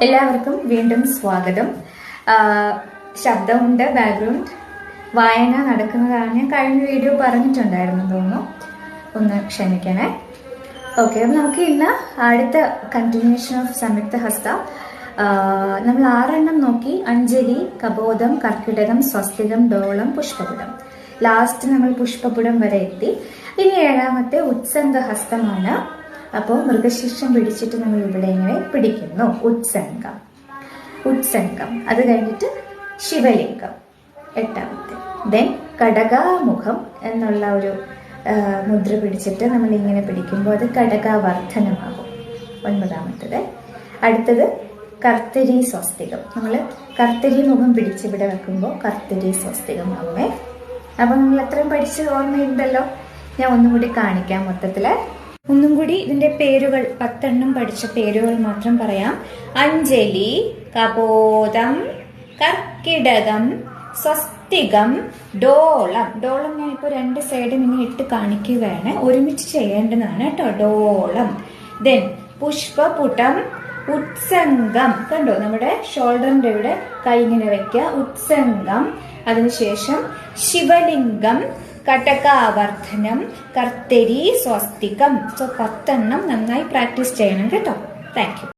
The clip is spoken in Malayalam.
എല്ലാവർക്കും വീണ്ടും സ്വാഗതം. ശബ്ദമുണ്ട്, ബാക്ക്ഗ്രൗണ്ട് വായന നടക്കുന്നതാണ്. ഞാൻ കഴിഞ്ഞ വീഡിയോ പറഞ്ഞിട്ടുണ്ടായിരുന്നു തോന്നുന്നു, ഒന്ന് ക്ഷമിക്കണേ. ഓക്കെ, അപ്പം നമുക്ക് ഇന്ന് അടുത്ത കണ്ടിന്യൂഷൻ ഓഫ് സംയുക്ത ഹസ്ത. നമ്മൾ 6 എണ്ണം നോക്കി: അഞ്ജലി, കബോധം, കർക്കിടകം, സ്വസ്തികം, ഡോളം, പുഷ്പപുടം. ലാസ്റ്റ് നമ്മൾ പുഷ്പപുടം വരെ എത്തി. ഇനി 7ാമത്തെ ഉത്സംഗ ഹസ്തമാണ്. അപ്പോൾ മൃഗശിർഷം പിടിച്ചിട്ട് നമ്മൾ ഇവിടെ ഇങ്ങനെ പിടിക്കുന്നു, ഉത്സംഗം. അത് കഴിഞ്ഞിട്ട് ശിവലിംഗം 8ാമത്തെ. ദെൻ കടകാമുഖം എന്നുള്ള ഒരു മുദ്ര പിടിച്ചിട്ട് നമ്മൾ ഇങ്ങനെ പിടിക്കുമ്പോൾ അത് കടകാവർദ്ധനമാകും, 9ാമത്തത്. അടുത്തത് കർത്തരി സ്വസ്തികം. നമ്മൾ കർത്തരി മുഖം പിടിച്ചിവിടെ വെക്കുമ്പോൾ കർത്തരി സ്വസ്തികമാകുമേ. അപ്പം നമ്മൾ അത്രയും പഠിച്ച് ഓർമ്മയുണ്ടല്ലോ. ഞാൻ ഒന്നും കൂടി കാണിക്കാം. ഒന്നും കൂടി ഇതിന്റെ പേരുകൾ 10 എണ്ണം പഠിച്ച പേരുകൾ മാത്രം പറയാം. അഞ്ജലി, കബോധം, കർക്കിടകം, സ്വസ്തികം, ഡോളം. ഞാൻ ഇപ്പോൾ 2 സൈഡും ഇങ്ങനെ ഇട്ട് കാണിക്കുകയാണ്, ഒരുമിച്ച് ചെയ്യേണ്ടതാണ് കേട്ടോ. ഡോളം. ദെൻ പുഷ്പപുടം, ഉത്സംഗം. കണ്ടോ, നമ്മുടെ ഷോൾഡറിന്റെ ഇവിടെ കൈ ഇങ്ങനെ വെക്കുക, ഉത്സംഗം. അതിനുശേഷം ശിവലിംഗം, കടകാവർദ്ധനം, കർത്തരി, സ്വസ്തികം. 10 എണ്ണം നന്നായി പ്രാക്ടീസ് ചെയ്യണം കേട്ടോ. Thank you.